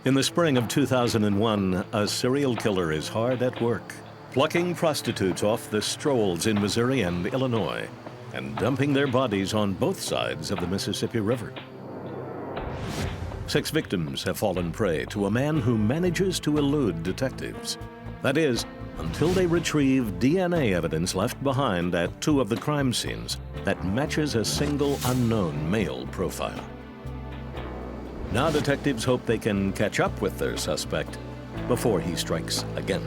In the spring of 2001, a serial killer is hard at work, plucking prostitutes off the strolls in Missouri and Illinois and dumping their bodies on both sides of the Mississippi River. 6 victims have fallen prey to a man who manages to elude detectives. That is, until they retrieve DNA evidence left behind at 2 of the crime scenes that matches a single unknown male profile. Now detectives hope they can catch up with their suspect before he strikes again.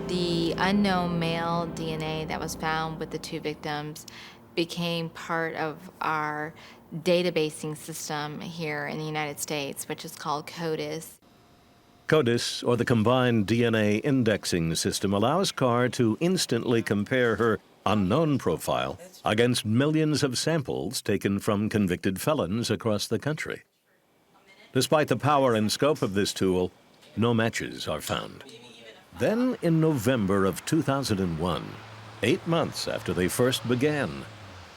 The unknown male DNA that was found with the 2 victims became part of our databasing system here in the United States, which is called CODIS. CODIS, or the Combined DNA Indexing System, allows CAR to instantly compare her unknown profile against millions of samples taken from convicted felons across the country. Despite the power and scope of this tool, no matches are found. Then, in November of 2001, 8 months after they first began,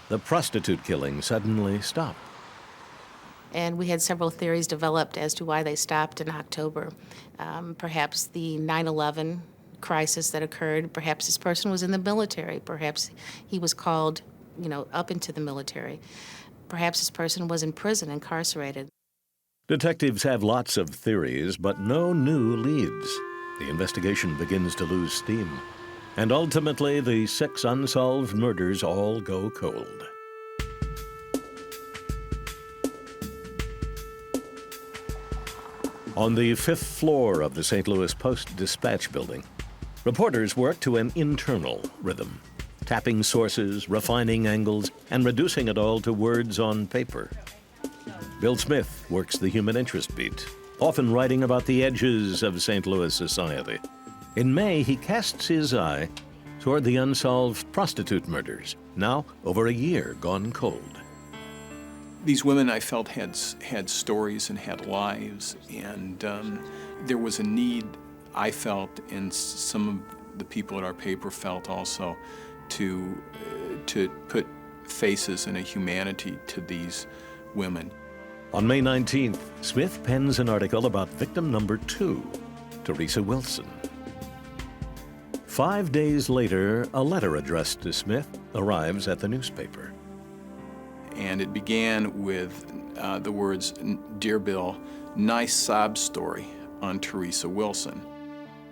the prostitute killing suddenly stopped. And we had several theories developed as to why they stopped in October. Perhaps the 9/11 crisis that occurred, perhaps this person was in the military, perhaps he was called, up into the military. Perhaps this person was in prison, incarcerated. Detectives have lots of theories, but no new leads. The investigation begins to lose steam, and ultimately the 6 unsolved murders all go cold. On the 5th floor of the St. Louis Post-Dispatch building, reporters work to an internal rhythm, tapping sources, refining angles, and reducing it all to words on paper. Bill Smith works the human interest beat, often writing about the edges of St. Louis society. In May, he casts his eye toward the unsolved prostitute murders, now over a year gone cold. These women, I felt, had stories and had lives, and there was a need, I felt, and some of the people at our paper felt also, to put faces and a humanity to these women. On May 19th, Smith pens an article about victim number 2, Teresa Wilson. 5 days later, a letter addressed to Smith arrives at the newspaper. And it began with the words, "Dear Bill, nice sob story on Teresa Wilson."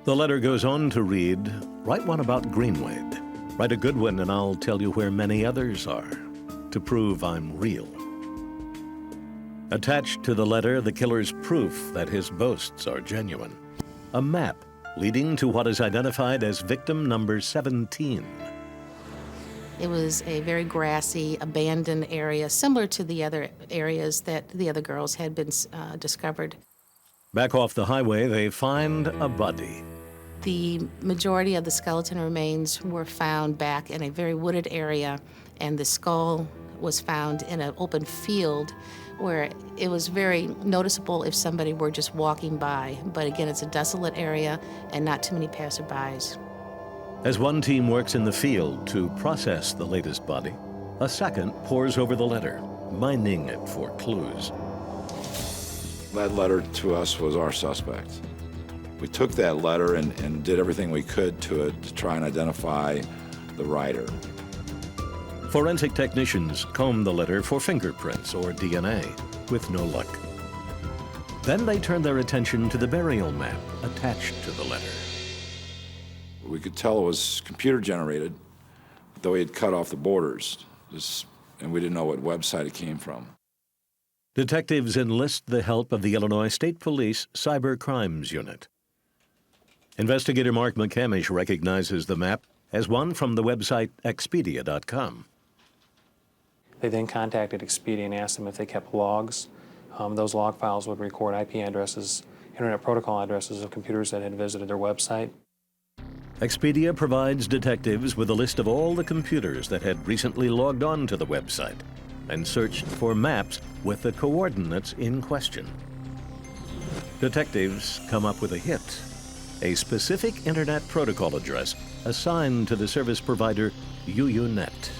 The letter goes on to read, "Write one about Greenwade. Write a good one and I'll tell you where many others are, to prove I'm real." Attached to the letter, the killer's proof that his boasts are genuine. A map leading to what is identified as victim number 17. It was a very grassy, abandoned area, similar to the other areas that the other girls had been discovered. Back off the highway, they find a body. The majority of the skeleton remains were found back in a very wooded area, and the skull was found in an open field where it was very noticeable if somebody were just walking by. But again, it's a desolate area and not too many passerbys. As one team works in the field to process the latest body, a second pores over the letter, mining it for clues. That letter to us was our suspect. We took that letter and did everything we could to try and identify the writer. Forensic technicians combed the letter for fingerprints or DNA, with no luck. Then they turned their attention to the burial map attached to the letter. We could tell it was computer generated, though he had cut off the borders, and we didn't know what website it came from. Detectives enlist the help of the Illinois State Police Cyber Crimes Unit. Investigator Mark McCamish recognizes the map as one from the website Expedia.com. They then contacted Expedia and asked them if they kept logs. Those log files would record IP addresses, Internet Protocol addresses of computers that had visited their website. Expedia provides detectives with a list of all the computers that had recently logged on to the website and searched for maps with the coordinates in question. Detectives come up with a hit, a specific Internet Protocol address assigned to the service provider UUNet.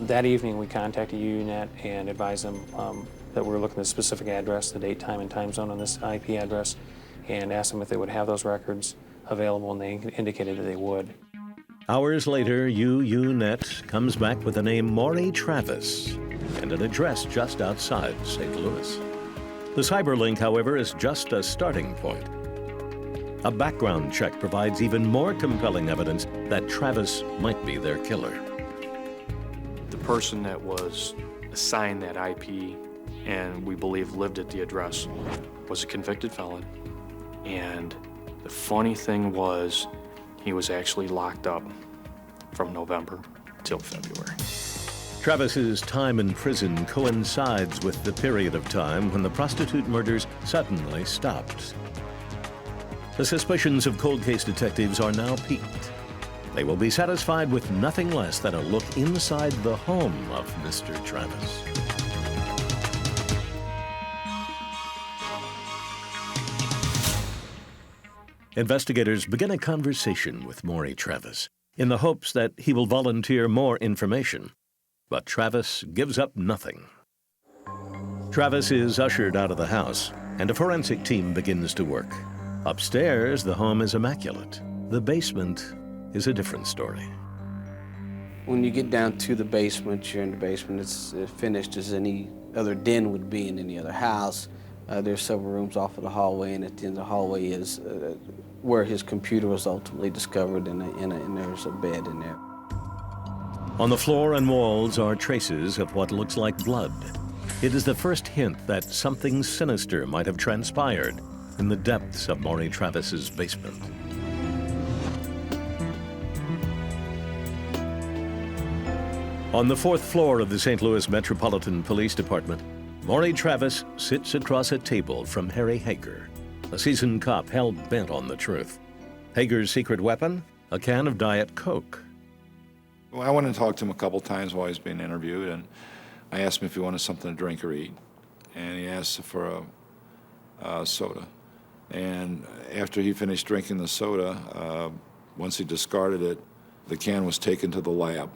That evening, we contacted UUNet and advised them that we were looking at a specific address, the date, time, and time zone on this IP address, and asked them if they would have those records available, and they indicated that they would. Hours later, UUNet comes back with the name Maury Travis and an address just outside St. Louis. The cyberlink, however, is just a starting point. A background check provides even more compelling evidence that Travis might be their killer. The person that was assigned that IP and we believe lived at the address was a convicted felon. And the funny thing was, he was actually locked up from November till February. Travis's time in prison coincides with the period of time when the prostitute murders suddenly stopped. The suspicions of cold case detectives are now peaked. They will be satisfied with nothing less than a look inside the home of Mr. Travis. Investigators begin a conversation with Maury Travis in the hopes that he will volunteer more information. But Travis gives up nothing. Travis is ushered out of the house, and a forensic team begins to work. Upstairs, the home is immaculate. The basement is a different story. When you get down to the basement, you're in the basement. It's finished as any other den would be in any other house. There's several rooms off of the hallway, and at the end of the hallway is where his computer was ultimately discovered, and there's a bed in there. On the floor and walls are traces of what looks like blood. It is the first hint that something sinister might have transpired in the depths of Maury Travis's basement. On the 4th floor of the St. Louis Metropolitan Police Department, Maury Travis sits across a table from Harry Hager, a seasoned cop hell-bent on the truth. Hager's secret weapon? A can of Diet Coke. Well, I went and talked to him a couple times while he was being interviewed, and I asked him if he wanted something to drink or eat, and he asked for a soda. And after he finished drinking the soda, once he discarded it, the can was taken to the lab.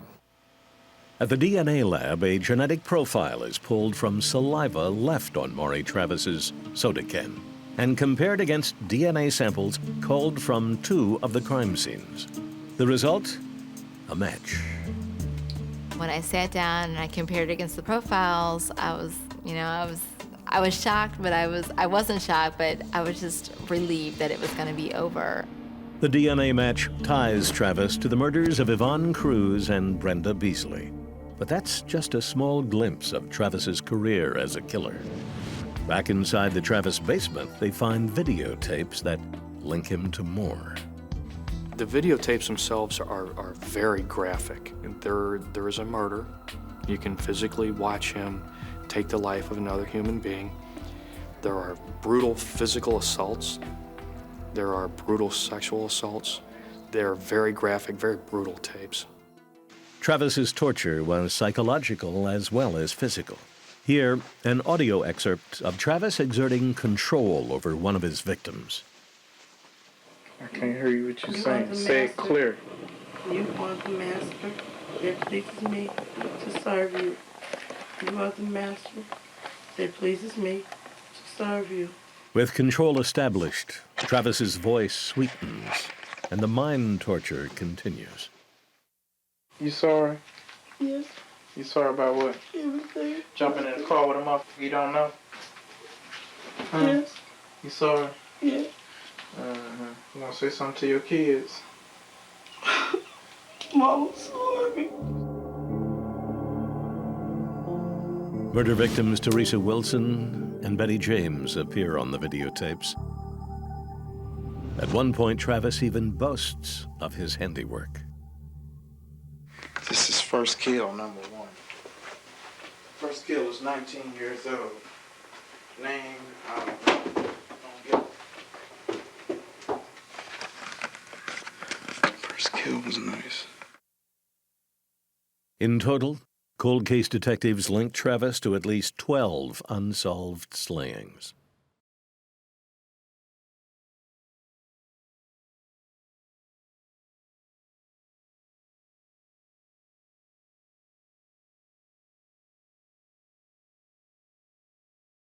At the DNA lab, a genetic profile is pulled from saliva left on Maury Travis's soda can and compared against DNA samples culled from 2 of the crime scenes. The result? A match. When I sat down and I compared against the profiles, I was shocked, but I wasn't shocked, but I was just relieved that it was going to be over. The DNA match ties Travis to the murders of Yvonne Cruz and Brenda Beasley. But that's just a small glimpse of Travis's career as a killer. Back inside the Travis basement, they find videotapes that link him to more. The videotapes themselves are very graphic. There is a murder. You can physically watch him take the life of another human being. There are brutal physical assaults. There are brutal sexual assaults. They're very graphic, very brutal tapes. Travis's torture was psychological as well as physical. Here, an audio excerpt of Travis exerting control over one of his victims. I can't hear you what you're saying. Say it clear. You want the master that pleases me to serve you. You are the master that pleases me to serve you. With control established, Travis's voice sweetens, and the mind torture continues. You sorry? Yes, You sorry about what? everything. Jumping in the car with a motherfucker you don't know? Huh? Yes, You sorry? yes. You want to say something to your kids? Mama, sorry. Murder victims Teresa Wilson and Betty James appear on the videotapes. At one point, Travis even boasts of his handiwork. This is first kill, number 1. First kill was 19 years old. Name, I don't know. Don't get it. First kill was nice. In total, cold case detectives linked Travis to at least 12 unsolved slayings.